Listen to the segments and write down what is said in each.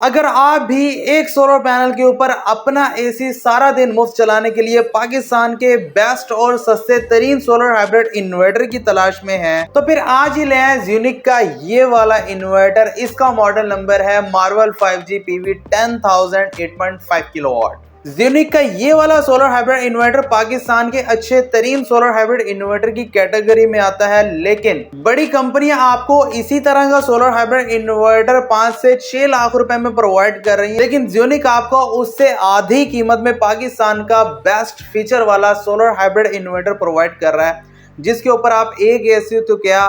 अगर आप भी एक सोलर पैनल के ऊपर अपना एसी सारा दिन मुफ्त चलाने के लिए पाकिस्तान के बेस्ट और सस्ते तरीन सोलर हाइब्रिड इन्वर्टर की तलाश में हैं, तो फिर आज ही ले आए ज़्यूनिक का ये वाला इन्वर्टर। इसका मॉडल नंबर है मार्वल 5G PV 10000 8.5 किलोवाट। ज़्यूनिक का ये वाला सोलर हाइब्रिड इन्वर्टर पाकिस्तान के अच्छे तरीन सोलर हाइब्रिड इन्वर्टर की कैटेगरी में आता है, लेकिन बड़ी कंपनियां आपको इसी तरह का सोलर हाइब्रिड इन्वर्टर 5 से 6 लाख रुपए में प्रोवाइड कर रही है, लेकिन ज़्यूनिक आपको उससे आधी कीमत में पाकिस्तान का बेस्ट फीचर वाला सोलर हाइब्रिड इन्वर्टर प्रोवाइड कर रहा है, जिसके ऊपर आप एक एसी तो क्या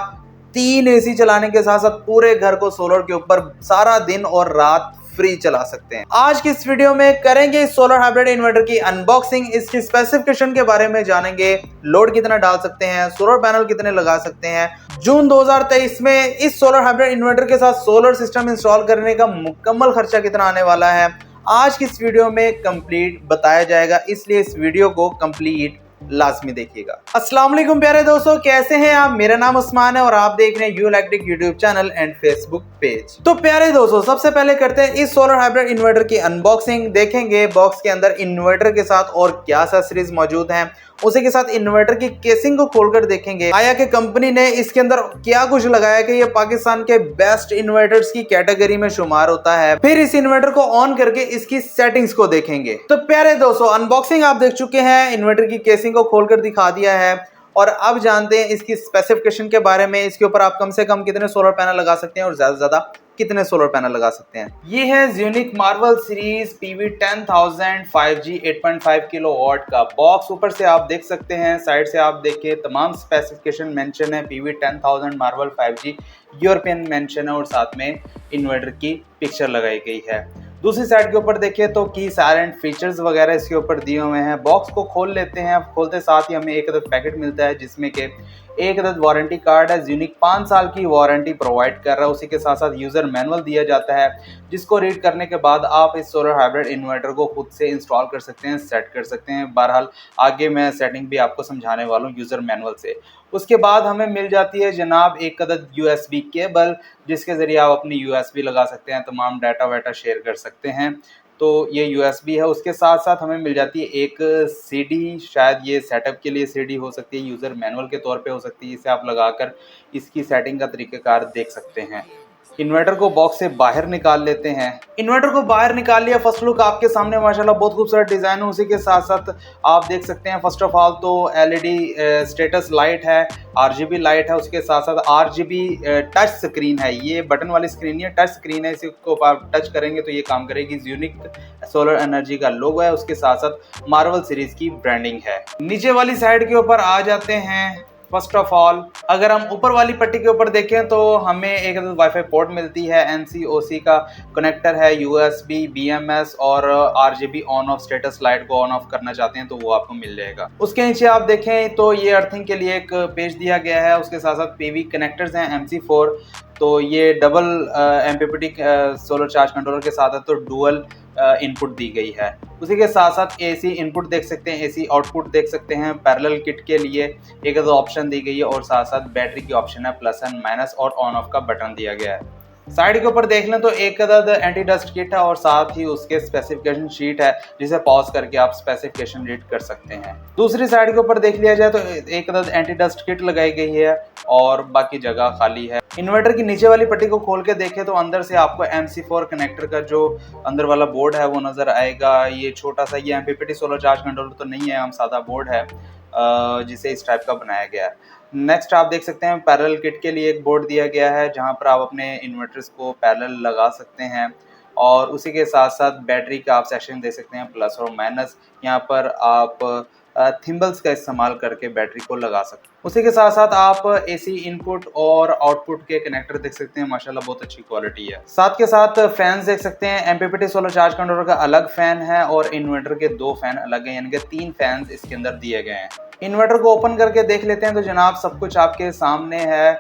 3 एसी चलाने के साथ साथ पूरे घर को सोलर के ऊपर सारा दिन और रात फ्री चला सकते हैं। आज की इस वीडियो में करेंगे इस सोलर हाइब्रिड इन्वर्टर की अनबॉक्सिंग, इसकी स्पेसिफिकेशन के बारे में जानेंगे, लोड कितना डाल सकते हैं, सोलर पैनल कितने लगा सकते हैं, जून 2023 में इस सोलर हाइब्रिड इन्वर्टर के साथ सोलर सिस्टम इंस्टॉल करने का मुकम्मल खर्चा कितना आने वाला है, आज की इस वीडियो में कंप्लीट बताया जाएगा, इसलिए इस वीडियो को कंप्लीट लाजमी देखिएगा। अस्सलाम वालेकुम प्यारे दोस्तों, कैसे हैं आप? मेरा नाम उस्मान है और आप देख रहे हैं you electric YouTube channel and Facebook page. तो प्यारे दोस्तों, सबसे पहले करते हैं इस सोलर हाइब्रिड इन्वर्टर की अनबॉक्सिंग। देखेंगे बॉक्स के अंदर इन्वर्टर के साथ और क्या एक्सेसरीज मौजूद हैं, उसी के साथ इन्वर्टर की केसिंग को खोलकर देखेंगे आया कि कंपनी ने इसके अंदर क्या कुछ लगाया कि ये पाकिस्तान के बेस्ट इन्वर्टर्स की कैटेगरी में शुमार होता है। फिर इस इन्वर्टर को ऑन करके इसकी सेटिंग्स को देखेंगे। तो प्यारे दोस्तों, अनबॉक्सिंग आप देख चुके हैं, इन्वर्टर की केसिंग को खोलकर दिखा दिया है और अब जानते हैं इसकी स्पेसिफिकेशन के बारे में। इसके ऊपर आप कम से कम कितने सोलर पैनल लगा सकते हैं और ज्यादा से ज्यादा कितने सोलर पैनल लगा सकते हैं। ये है ज़्यूनिक Marvel series PV 10000 5G 8.5 kilowatt का बॉक्स। ऊपर से आप देख सकते हैं, साइड से आप देखिए तमाम स्पेसिफिकेशन मेंशन है। PV 10000 Marvel 5G European mention है और साथ में इन्वर्टर की पिक्चर लगाई गई है। दूसरी साइड के ऊपर देखिए तो की साइलेंट फीचर्स वगैरह इसके ऊपर दिए हुए हैं। बॉक्स को खोल लेते हैं। खोलते साथ ही हमें एक अदद पैकेट मिलता है जिसमें कि एक अदद वारंटी कार्ड है। ज़्यूनिक 5 साल की वारंटी प्रोवाइड कर रहा है। उसी के साथ साथ यूज़र मैनुअल दिया जाता है, जिसको रीड करने के बाद आप इस सोलर हाइब्रिड इन्वर्टर को खुद से इंस्टॉल कर सकते हैं, सेट कर सकते हैं। बहरहाल आगे मैं सेटिंग भी आपको समझाने वाला हूँ यूज़र मैनुअल से। उसके बाद हमें मिल जाती है जनाब एक अदद USB केबल, जिसके ज़रिए आप अपनी USB लगा सकते हैं, तमाम डाटा वाटा शेयर कर सकते हैं। तो ये USB है। उसके साथ साथ हमें मिल जाती है एक CD, शायद ये सेटअप के लिए CD हो सकती है, यूज़र मैनुअल के तौर पे हो सकती है। इसे आप लगाकर इसकी सेटिंग का तरीक़ाकार देख सकते हैं। इन्वर्टर को बॉक्स से बाहर निकाल लेते हैं। इन्वर्टर को बाहर निकाल लिया। फर्स्ट लुक आपके सामने माशाल्लाह बहुत खूबसूरत डिज़ाइन है। उसी के साथ साथ आप देख सकते हैं फर्स्ट ऑफ ऑल तो LED स्टेटस लाइट है, RGB लाइट है। उसके साथ साथ RGB टच स्क्रीन है। ये बटन वाली स्क्रीन है, टच स्क्रीन है। इसको आप टच करेंगे तो ये काम करेगी। ज़्यूनिक सोलर एनर्जी का लोगो है। उसके साथ साथ मार्वल सीरीज की ब्रांडिंग है। नीचे वाली साइड के ऊपर आ जाते हैं। फर्स्ट ऑफ ऑल अगर हम ऊपर वाली पट्टी के ऊपर देखें तो हमें एक वाईफाई पोर्ट मिलती है, NC-OC का कनेक्टर है, USB, BMS और RGB on off status light को ऑन ऑफ करना चाहते हैं तो वो आपको मिल जाएगा। उसके नीचे आप देखें तो ये अर्थिंग के लिए एक पेज दिया गया है। उसके साथ साथ PV कनेक्टर्स हैं MC4, तो ये double MPPT solar charge controller के साथ है, तो डुअल इनपुट दी गई है। उसी के साथ साथ AC इनपुट देख सकते हैं, AC आउटपुट देख सकते हैं। पैरेलल किट के लिए एक ऑप्शन दी गई है और साथ साथ बैटरी की ऑप्शन है, प्लस एंड माइनस और ऑन ऑफ का बटन दिया गया है। साइड के ऊपर देख लें तो एक अदद एंटी डस्ट किट है और साथ ही उसके स्पेसिफिकेशन शीट है, जिसे पॉज करके आप स्पेसिफिकेशन रीड कर सकते हैं। दूसरी साइड के ऊपर देख लिया जाए तो एक अदद एंटी डस्ट किट लगाई गई है और बाकी जगह खाली है। इन्वर्टर की नीचे वाली पट्टी को खोल के देखें तो अंदर से आपको MC4 कनेक्टर का जो अंदर वाला बोर्ड है वो नजर आएगा। ये छोटा सा, ये MPPT सोलर चार्ज कंट्रोलर तो नहीं है, हम सादा बोर्ड है जिसे इस टाइप का बनाया गया है। नेक्स्ट आप देख सकते हैं पैरेलल किट के लिए एक बोर्ड दिया गया है, जहां पर आप अपने इन्वर्टर्स को पैरेलल लगा सकते हैं और उसी के साथ साथ बैटरी का आप सेक्शन दे सकते हैं, प्लस और माइनस। यहाँ पर आप थिम्बल्स का इस्तेमाल करके बैटरी को लगा सकते हैं। उसी के साथ साथ आप AC इनपुट और आउटपुट के कनेक्टर देख सकते हैं, माशाल्लाह बहुत अच्छी क्वालिटी है। साथ के साथ फैंस देख सकते हैं। MPPT सोलर चार्ज कंट्रोलर का अलग फैन है और इन्वर्टर के 2 फैन अलग हैं, यानी कि 3 फैंस इसके अंदर दिए गए हैं। इन्वर्टर को ओपन करके देख लेते हैं तो जनाब सब कुछ आपके सामने है।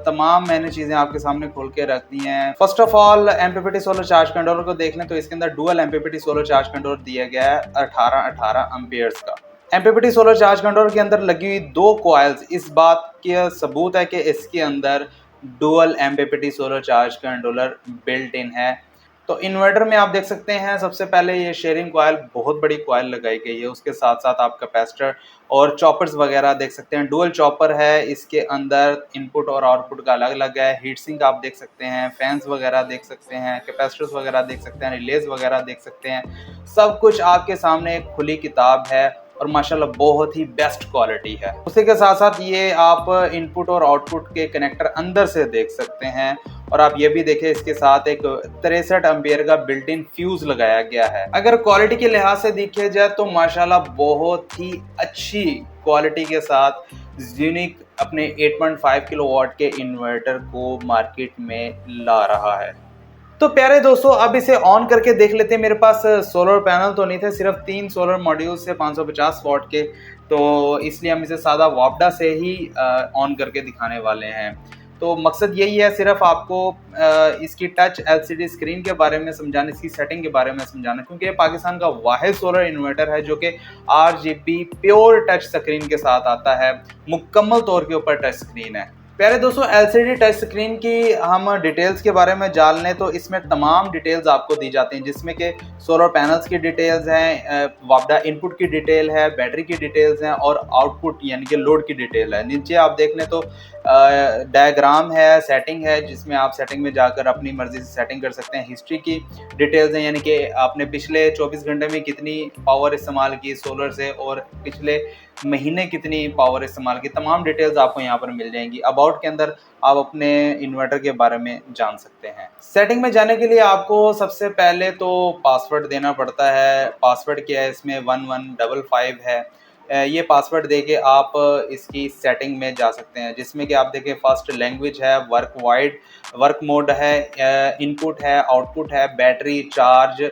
तमाम मैंने चीज़ें आपके सामने खोल के रख दी हैं। First of all MPPT solar charge controller को देख लें तो इसके अंदर dual MPPT solar charge controller दिया गया है 18 एम्पियर्स का। MPPT सोलर चार्ज कंट्रोलर के अंदर लगी हुई 2 कॉइल्स इस बात के सबूत है कि इसके अंदर dual MPPT solar charge controller built in है। तो इन्वर्टर में आप देख सकते हैं सबसे पहले ये शेयरिंग कॉइल, बहुत बड़ी कॉइल लगाई गई है। उसके साथ साथ आप कैपेसिटर और चॉपर्स वगैरह देख सकते हैं। डुअल चॉपर है, इसके अंदर इनपुट और आउटपुट का अलग अलग है। हीट सिंक आप देख सकते हैं, फैंस वगैरह देख सकते हैं, कैपेसिटर्स वगैरह देख सकते हैं, रिलेज वगैरह देख सकते हैं। सब कुछ आपके सामने एक खुली किताब है और माशाल्लाह बहुत ही बेस्ट क्वालिटी है। उसी के साथ साथ ये आप इनपुट और आउटपुट के कनेक्टर अंदर से देख सकते हैं और आप ये भी देखें इसके साथ एक 63 एम्पियर का बिल्ट इन फ्यूज लगाया गया है। अगर क्वालिटी के लिहाज से देखा जाए तो माशाल्लाह बहुत ही अच्छी क्वालिटी के साथ ज़ीनिक अपने 8.5 किलोवाट के इन्वर्टर को मार्केट में ला रहा है। तो प्यारे दोस्तों, अब इसे ऑन करके देख लेते हैं। मेरे पास सोलर पैनल तो नहीं थे, सिर्फ 3 सोलर मॉड्यूल से 550 वाट के, तो इसलिए हम इसे सादा वापडा से ही ऑन करके दिखाने वाले हैं। तो मकसद यही है सिर्फ आपको इसकी टच एलसीडी स्क्रीन के बारे में समझाना, इसकी सेटिंग के बारे में समझाना, क्योंकि ये पाकिस्तान का वाहिद सोलर इन्वर्टर है जो कि RGB प्योर टच स्क्रीन के साथ आता है, मुकम्मल तौर के ऊपर टच स्क्रीन है। प्यारे दोस्तों, LCD टच स्क्रीन की हम डिटेल्स के बारे में जान लें तो इसमें तमाम डिटेल्स आपको दी जाती हैं, जिसमें कि सोलर पैनल्स की डिटेल्स हैं, वापडा इनपुट की डिटेल है, बैटरी की डिटेल्स हैं और आउटपुट यानी कि लोड की डिटेल है। नीचे आप देख लें तो डायग्राम है, सेटिंग है, जिसमें आप सेटिंग में जाकर अपनी मर्जी से सेटिंग कर सकते हैं। हिस्ट्री की डिटेल्स हैं, यानी कि आपने पिछले 24 घंटे में कितनी पावर इस्तेमाल की सोलर से और पिछले महीने कितनी पावर इस्तेमाल की, तमाम डिटेल्स आपको यहाँ पर मिल जाएंगी। अबाउट के अंदर आप अपने इन्वर्टर के बारे में जान सकते हैं। सेटिंग में जाने के लिए आपको सबसे पहले तो पासवर्ड देना पड़ता है। पासवर्ड क्या है, इसमें 1155 है। ये पासवर्ड देके आप इसकी सेटिंग में जा सकते हैं, जिसमें कि आप देखें फर्स्ट लैंग्वेज है, वर्क मोड है, इनपुट है, आउटपुट है, बैटरी चार्ज,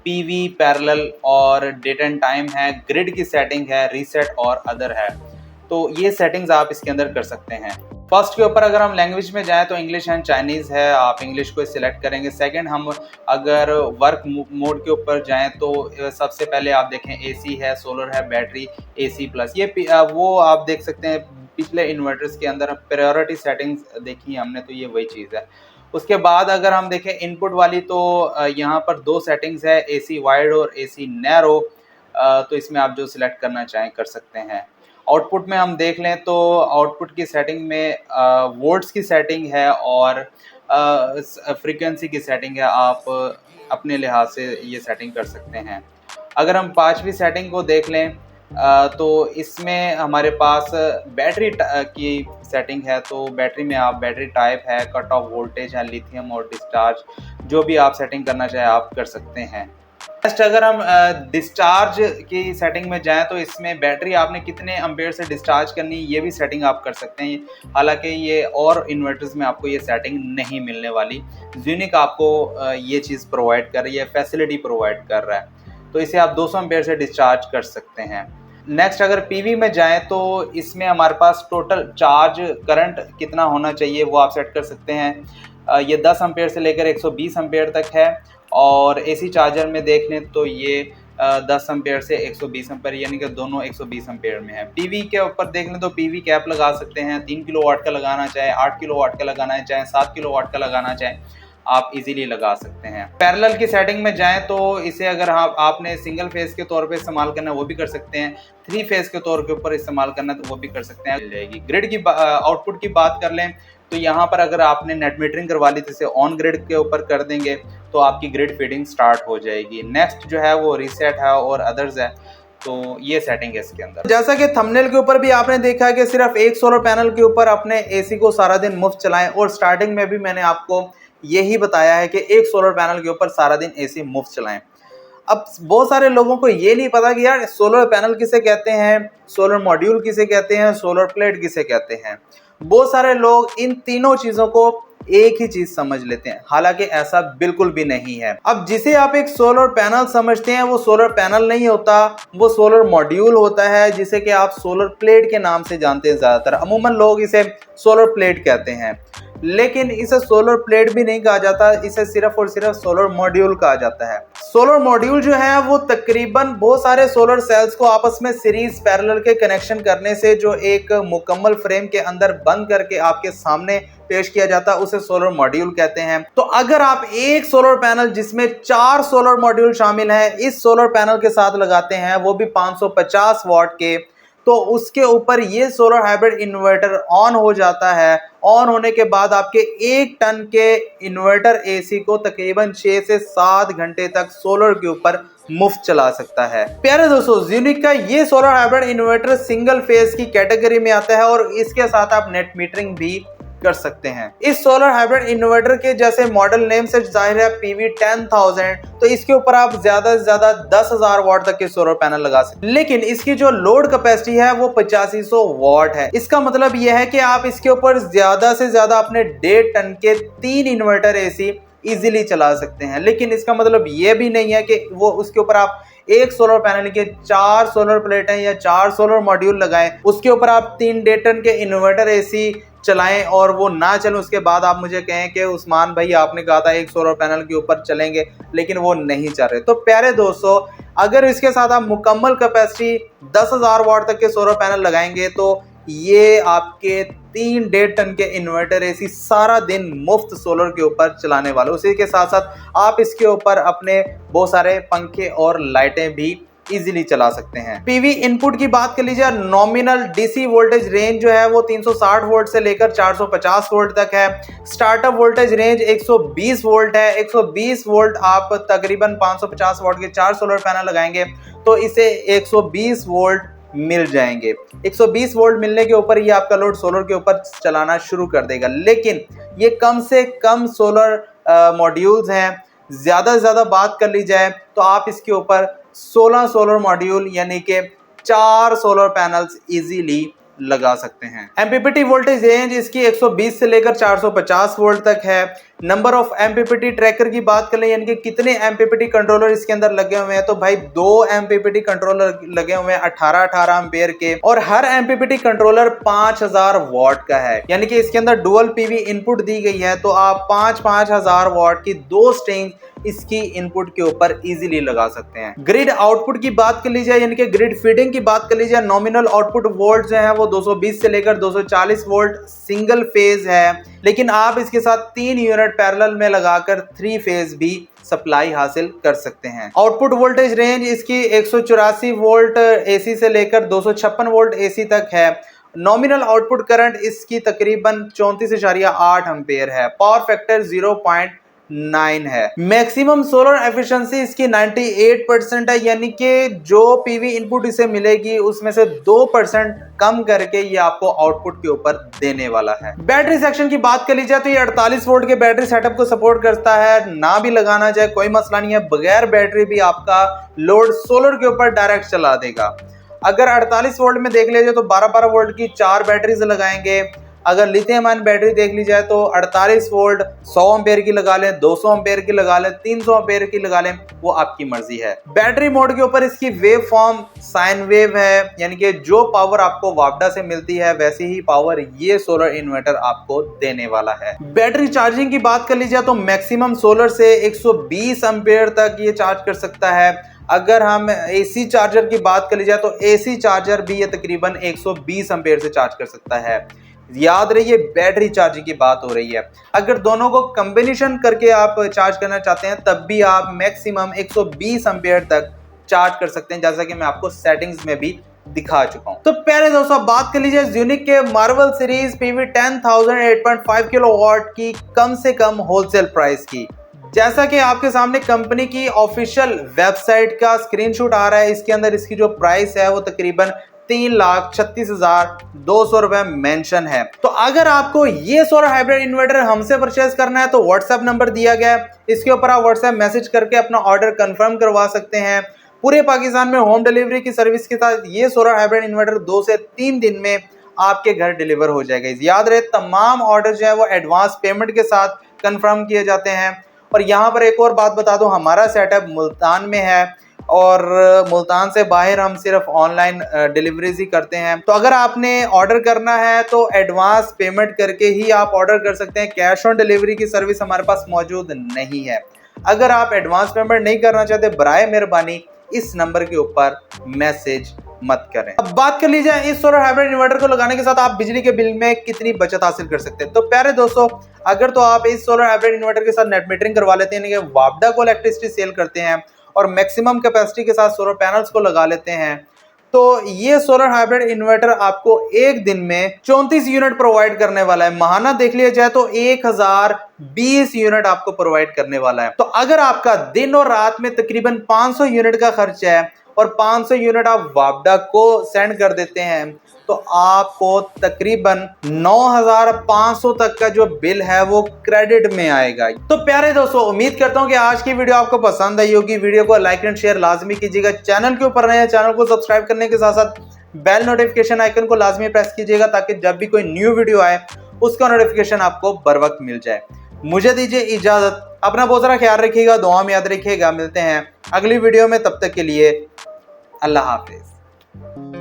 PV पैरेलल और डेट एंड टाइम है, ग्रिड की सेटिंग है, रीसेट और अदर है। तो ये सेटिंग्स आप इसके अंदर कर सकते हैं। फर्स्ट के ऊपर अगर हम लैंग्वेज में जाएं तो इंग्लिश एंड चाइनीज़ है, आप इंग्लिश को सिलेक्ट करेंगे। सेकंड हम अगर वर्क मोड के ऊपर जाएं तो सबसे पहले आप देखें AC है, सोलर है, बैटरी AC प्लस, ये वो आप देख सकते हैं पिछले इन्वर्टर्स के अंदर प्रायोरिटी सेटिंग्स देखी हमने, तो ये वही चीज़ है। उसके बाद अगर हम देखें इनपुट वाली तो यहाँ पर 2 सेटिंग्स है, AC वाइड और AC नैरो, तो इसमें आप जो सिलेक्ट करना चाहें कर सकते हैं। आउटपुट में हम देख लें तो आउटपुट की सेटिंग में वोल्ट्स की सेटिंग है और फ्रीक्वेंसी की सेटिंग है, आप अपने लिहाज से ये सेटिंग कर सकते हैं। अगर हम 5वीं सेटिंग को देख लें तो इसमें हमारे पास बैटरी की सेटिंग है। तो बैटरी में आप बैटरी टाइप है, कट ऑफ वोल्टेज है, लिथियम और डिस्चार्ज, जो भी आप सेटिंग करना चाहें आप कर सकते हैं। नेक्स्ट अगर हम डिस्चार्ज की सेटिंग में जाएं तो इसमें बैटरी आपने कितने एम्पेयर से डिस्चार्ज करनी, ये भी सेटिंग आप कर सकते हैं। हालांकि ये और इन्वर्टर्स में आपको ये सेटिंग नहीं मिलने वाली, ज़ीनिक आपको ये चीज़ प्रोवाइड कर रही है, फैसिलिटी प्रोवाइड कर रहा है, तो इसे आप 200 एम्पेयर से डिस्चार्ज कर सकते हैं। नेक्स्ट अगर PV में जाएं तो इसमें हमारे पास टोटल चार्ज करंट कितना होना चाहिए वो आप सेट कर सकते हैं। ये 10 एम्पेयर से लेकर 120 एम्पेयर तक है और AC चार्जर में देख लें तो ये 10 एम्पेयर से 120 एम्पेयर, यानी कि दोनों 120 एम्पेयर में है। PV के ऊपर देख लें तो PV कैप लगा सकते हैं, 3 किलोवाट का लगाना चाहे, 8 किलोवाट का लगाना चाहे, 7 किलोवाट का लगाना चाहे, आप इजीली लगा सकते हैं। पैरेलल की सेटिंग में जाएं तो इसे अगर आपने सिंगल फेज के तौर पे इस्तेमाल करना है वो भी कर सकते हैं, 3 फेज के तौर के ऊपर इस्तेमाल करना है तो वो भी कर सकते हैं। ग्रिड की आउटपुट की बात कर लें तो यहाँ पर अगर आपने नेट मीटरिंग करवा ली तो इसे ऑन ग्रिड के ऊपर कर देंगे तो आपकी ग्रिड फीडिंग स्टार्ट हो जाएगी। नेक्स्ट जो है वो रीसेट है और अदर्स है, तो ये सेटिंग है इसके अंदर। जैसा कि थंबनेल के ऊपर भी आपने देखा है कि सिर्फ एक सोलर पैनल के ऊपर अपने AC को सारा दिन मुफ्त चलाएं, और स्टार्टिंग में भी मैंने आपको यही बताया है कि एक सोलर पैनल के ऊपर सारा दिन AC मुफ्त चलाएं। अब बहुत सारे लोगों को ये नहीं पता कि यार सोलर पैनल किसे कहते हैं, सोलर मॉड्यूल किसे कहते हैं, सोलर प्लेट किसे कहते हैं। बहुत सारे लोग इन तीनों चीजों को एक ही चीज समझ लेते हैं, हालांकि ऐसा बिल्कुल भी नहीं है। अब जिसे आप एक सोलर पैनल समझते हैं वो सोलर पैनल नहीं होता, वो सोलर मॉड्यूल होता है, जिसे कि आप सोलर प्लेट के नाम से जानते हैं। ज्यादातर अमूमन लोग इसे सोलर प्लेट कहते हैं, लेकिन इसे सोलर प्लेट भी नहीं कहा जाता, इसे सिर्फ और सिर्फ सोलर मॉड्यूल कहा जाता है। सोलर मॉड्यूल जो है वो तकरीबन बहुत सारे सोलर सेल्स को आपस में सीरीज पैरेलल के कनेक्शन करने से जो एक मुकम्मल फ्रेम के अंदर बंद करके आपके सामने पेश किया जाता है उसे सोलर मॉड्यूल कहते हैं। तो अगर आप एक सोलर पैनल जिसमें 4 सोलर मॉड्यूल शामिल हैं इस सोलर पैनल के साथ लगाते हैं, वो भी 550 वाट के, तो उसके ऊपर ये सोलर हाइब्रिड इन्वर्टर ऑन हो जाता है। ऑन होने के बाद आपके 1 टन के इन्वर्टर एसी को तकरीबन 6 से 7 घंटे तक सोलर के ऊपर मुफ्त चला सकता है। प्यारे दोस्तों, ज़्यूनिक का ये solar hybrid inverter single phase की कैटेगरी में आता है और इसके साथ आप नेट मीटरिंग भी कर सकते हैं। इस सोलर हाइब्रिड इन्वर्टर के जैसे मॉडल नेम से जाहिर है PV 10,000, तो इसके ऊपर आप ज्यादा से ज्यादा 10,000 वाट तक के सोलर पैनल लगा सकते हैं, लेकिन इसकी जो लोड कैपेसिटी है वो 8500 वाट है। इसका मतलब यह है कि आप इसके ऊपर ज्यादा से ज्यादा अपने 1.5 टन के 3 इन्वर्टर एसी इजीली चला सकते हैं। लेकिन इसका मतलब यह भी नहीं है कि वो उसके ऊपर आप एक सोलर पैनल के 4 सोलर प्लेटें या 4 सोलर मॉड्यूल लगाएं, उसके ऊपर आप 3.5 टन के इन्वर्टर एसी चलाएं और वो ना चले, उसके बाद आप मुझे कहें कि उस्मान भाई आपने कहा था एक सोलर पैनल के ऊपर चलेंगे, लेकिन वो नहीं चल रहे। तो प्यारे दोस्तों, अगर इसके साथ आप मुकम्मल कैपेसिटी 10,000 वाट तक के सोलर पैनल लगाएंगे तो ये आपके 3.5 टन के इन्वर्टर एसी सारा दिन मुफ्त सोलर के ऊपर चलाने वाले। उसी के साथ साथ आप इसके ऊपर अपने बहुत सारे पंखे और लाइटें भी इजीली चला सकते हैं। पीवी इनपुट की बात कर लीजिए, नॉमिनल डीसी वोल्टेज रेंज जो है वो 360 वोल्ट से लेकर 450 वोल्ट तक है। स्टार्टअप वोल्टेज रेंज 120 वोल्ट है। 120 वोल्ट आप तकरीबन 550 वाट के 4 सोलर पैनल लगाएंगे तो इसे 120 वोल्ट मिल जाएंगे। 120 वोल्ट मिलने के ऊपर ये आपका लोड सोलर के ऊपर चलाना शुरू कर देगा। लेकिन ये कम से कम सोलर मॉड्यूल्स हैं। ज्यादा से ज्यादा बात कर ली जाए तो आप इसके ऊपर 16 सोलर मॉड्यूल यानी कि 4 सोलर पैनल्स इजीली लगा सकते हैं। एमपीपीटी वोल्टेज रेंज इसकी 120 से लेकर 450 वोल्ट तक है। नंबर ऑफ एमपीपीटी ट्रैकर की बात कर लें, यानी कि कितने एमपीपीटी कंट्रोलर इसके अंदर लगे हुए हैं, तो भाई 2 एमपीपीटी कंट्रोलर लगे हुए हैं 18 एम्पेयर के, और हर एमपीपीटी कंट्रोलर 5000 वाट का है। यानी कि इसके अंदर डुअल पीवी इनपुट दी गई है, तो आप 5000 वाट की 2 स्ट्रिंग इसकी इनपुट के ऊपर इजीली लगा सकते हैं। ग्रिड आउटपुट की बात कर ली जाए, यानी कि ग्रिड फीडिंग की बात कर ली जाए, नॉमिनल आउटपुट वोल्ट जो है वो 220 से लेकर 240 वोल्ट सिंगल फेज है। लेकिन आप इसके साथ 3 यूनिट पैरेलल में लगाकर 3 फेज भी सप्लाई हासिल कर सकते हैं। आउटपुट वोल्टेज रेंज इसकी 184 वोल्ट एसी से लेकर 256 वोल्ट एसी तक है। नॉमिनल आउटपुट करंट इसकी तकरीबन 34.8 एम्पेयर है। पावर फैक्टर 0.9 है। मैक्सिमम सोलर एफिशिएंसी इसकी 98% है, यानी कि जो पीवी इनपुट इसे मिलेगी उसमें से 2% कम करके ये आपको आउटपुट के ऊपर देने वाला है। बैटरी सेक्शन की बात कर ली जाए तो ये 48 वोल्ट के बैटरी सेटअप को सपोर्ट करता है। ना भी लगाना जाए कोई मसला नहीं है, बगैर बैटरी भी आपका लोड सोलर के ऊपर डायरेक्ट चला देगा। अगर 48 वोल्ट में देख लीजिए तो 12 वोल्ट की 4 बैटरीज लगाएंगे। अगर लिथियम आयन बैटरी देख ली जाए तो 48 वोल्ट 100 एम्पेयर की लगा लें, 200 एम्पेयर की लगा लें, 300 एम्पेयर की लगा लें, वो आपकी मर्जी है। बैटरी मोड के ऊपर इसकी वेव फॉर्म साइन वेव है, यानी कि जो पावर आपको वापडा से मिलती है वैसी ही पावर ये सोलर इन्वर्टर आपको देने वाला है। बैटरी चार्जिंग की बात कर ली जाए तो मैक्सिमम सोलर से 120 एम्पेयर तक ये चार्ज कर सकता है। अगर हम एसी चार्जर की बात कर ली जाए तो एसी चार्जर भी ये तकरीबन 120 एम्पेयर से चार्ज कर सकता है। याद रहिए बैटरी चार्जिंग की बात हो रही है। अगर दोनों को कॉम्बिनेशन करके आप चार्ज करना चाहते हैं तब भी आप मैक्सिमम 120 एम्पेयर तक चार्ज कर सकते हैं, जैसा कि मैं आपको सेटिंग्स में भी दिखा चुका हूं। तो प्यारे दोस्तों, बात कर लीजिए ज़्यूनिक के मार्वल सीरीज PV 10,000 8.5 किलोवाट की कम से कम होलसेल प्राइस की। जैसा कि आपके सामने कंपनी की ऑफिशियल वेबसाइट का स्क्रीनशॉट आ रहा है, इसके अंदर इसकी जो प्राइस है वो तकरीबन 3,36,200 रुपए मेंशन है। तो अगर आपको ये सोलर हाइब्रिड इन्वर्टर हमसे परचेज करना है तो व्हाट्सएप नंबर दिया गया है, इसके ऊपर आप व्हाट्सएप मैसेज करके अपना ऑर्डर कंफर्म करवा सकते हैं। पूरे पाकिस्तान में होम डिलीवरी की सर्विस के साथ ये सोलर हाइब्रिड इन्वर्टर 2 से 3 दिन में आपके घर डिलीवर हो जाएगा। याद रहे, तमाम ऑर्डर जो है वो एडवांस पेमेंट के साथ कंफर्म किए जाते हैं। और यहाँ पर एक और बात बता दूं, हमारा सेटअप मुल्तान में है और मुल्तान से बाहर हम सिर्फ ऑनलाइन डिलीवरीज ही करते हैं। तो अगर आपने ऑर्डर करना है तो एडवांस पेमेंट करके ही आप ऑर्डर कर सकते हैं। कैश ऑन डिलीवरी की सर्विस हमारे पास मौजूद नहीं है। अगर आप एडवांस पेमेंट नहीं करना चाहते, बराए मेहरबानी इस नंबर के ऊपर मैसेज मत करें। अब बात कर लीजिए इस सोलर हाइब्रिड इन्वर्टर को लगाने के साथ आप बिजली के बिल में कितनी बचत हासिल कर सकते हैं। तो प्यारे दोस्तों, अगर तो आप इस सोलर हाइब्रिड इन्वर्टर के साथ नेट मीटरिंग करवा लेते हैं, वापडा को इलेक्ट्रिसिटी सेल करते हैं और मैक्सिमम कैपेसिटी के साथ सोलर पैनल्स को लगा लेते हैं, तो ये सोलर हाइब्रिड इन्वर्टर आपको एक दिन में 34 यूनिट प्रोवाइड करने वाला है। महाना देख लिया जाए तो 1020 यूनिट आपको प्रोवाइड करने वाला है। तो अगर आपका दिन और रात में तकरीबन 500 यूनिट का खर्च है और 500 यूनिट आप वापडा को सेंड कर देते हैं, तो आपको तकरीबन 9500 तक का जो बिल है वो क्रेडिट में आएगा। तो प्यारे दोस्तों, उम्मीद करता हूं कि आज की वीडियो आपको पसंद आई होगी। वीडियो को लाइक एंड शेयर लाजमी कीजिएगा। चैनल के ऊपर नए हैं, चैनल को सब्सक्राइब करने के साथ साथ बेल नोटिफिकेशन आइकन को लाजमी प्रेस कीजिएगा, ताकि जब भी कोई न्यू वीडियो आए उसका नोटिफिकेशन आपको बर वक्त मिल जाए। मुझे दीजिए इजाजत, अपना बहुत सारा ख्याल रखिएगा, दुआ में याद रखिएगा। मिलते हैं अगली वीडियो में, तब तक के लिए अल्लाह हाफिज।